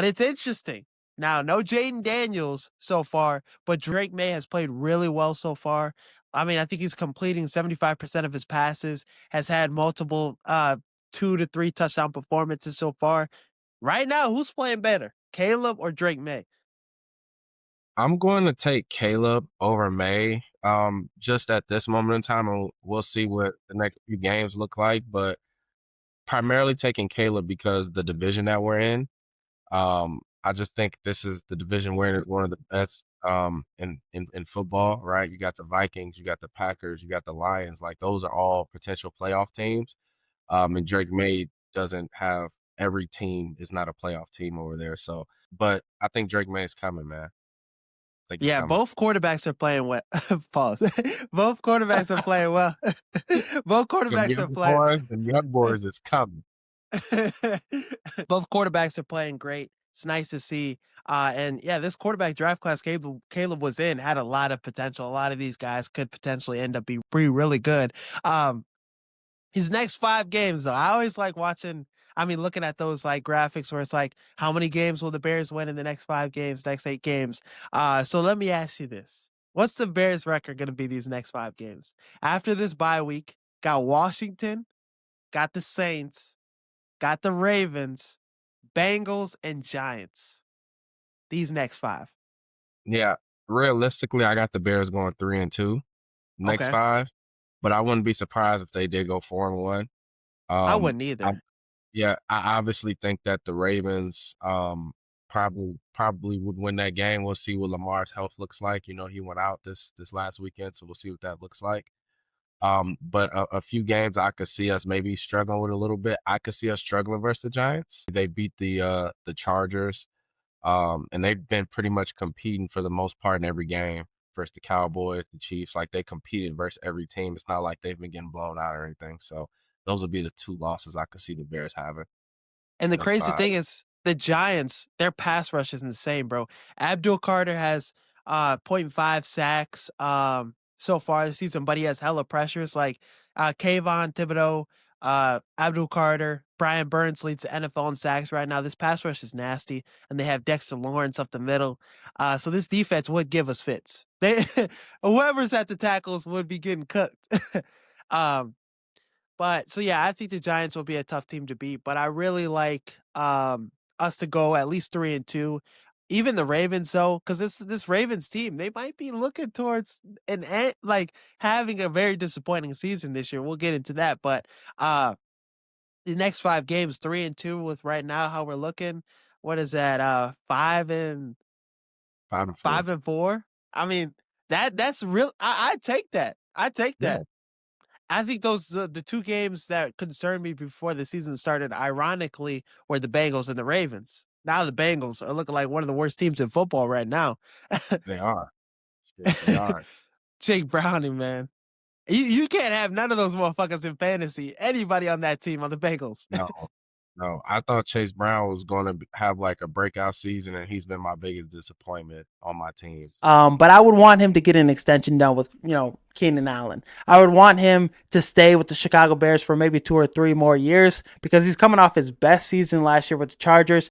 But it's interesting. Now, no Jaden Daniels so far, but Drake May has played really well so far. I mean, I think he's completing 75% of his passes, has had multiple 2 to 3 touchdown performances so far. Right now, who's playing better, Caleb or Drake May? I'm going to take Caleb over May. Just at this moment in time, and we'll see what the next few games look like, but primarily taking Caleb because the division that we're in. I just think this is the division where one of the best in football, right? You got the Vikings, you got the Packers, you got the Lions. Like those are all potential playoff teams. And Drake May doesn't have every team is not a playoff team over there. So, but I think Drake May is coming, man. I think he's Yeah, coming. both quarterbacks are playing well. Pause. Both quarterbacks are playing well. Both quarterbacks are playing. Them young boys is coming. Both quarterbacks are playing great. It's nice to see. And yeah, this quarterback draft class Caleb was in had a lot of potential. A lot of these guys could potentially end up be really good. Um, his next 5 games, though, I always like watching. I mean, looking at those like graphics where it's like, how many games will the Bears win in the next 5 games, next 8 games? So let me ask you this: what's the Bears' record going to be these next 5 games? After this bye week, got Washington, got the Saints, got the Ravens, Bengals, and Giants. These next 5. Yeah, realistically, I got the Bears going 3-2 next Okay, 5, but I wouldn't be surprised if they did go 4-1. I Um, wouldn't I, either. yeah, I obviously think that the Ravens probably would win that game. We'll see what Lamar's health looks like. You know, he went out this last weekend, so we'll see what that looks like. But a few games I could see us maybe struggling with a little bit. I could see us struggling versus the Giants. They beat the Chargers. And they've been pretty much competing for the most part in every game versus the Cowboys, the Chiefs. Like they competed versus every team. It's not like they've been getting blown out or anything. So those would be the 2 losses I could see the Bears having And the next crazy 5. thing is the Giants, their pass rush is insane, bro. Abdul Carter has point 0.5 sacks so far this season, but he has hella pressures like Kayvon Thibodeau, Abdul Carter, Brian Burns leads the NFL in sacks right now. This pass rush is nasty, and they have Dexter Lawrence up the middle. So this defense would give us fits. They whoever's at the tackles would be getting cooked. um but so yeah, I think the Giants will be a tough team to beat, but I really like us to go at least 3-2. Even the Ravens though, because this Ravens team, they might be looking towards like having a very disappointing season this year. We'll get into that, but the next 5 games, 3-2 with right now how we're looking. What is that? 5-4. 5-4. I mean, that's real. I take that. I take Yeah. that. I think those the 2 games that concerned me before the season started, ironically, were the Bengals and the Ravens. Now the Bengals are looking like one of the worst teams in football right now. They are. Shit, they are. Jake Browning, man. You can't have none of those motherfuckers in fantasy. Anybody on that team on the Bengals. No. No. I thought Chase Brown was going to have like a breakout season, and he's been my biggest disappointment on my teams. But I would want him to get an extension done with, Keenan Allen. I would want him to stay with the Chicago Bears for maybe 2 or 3 more years because he's coming off his best season last year with the Chargers.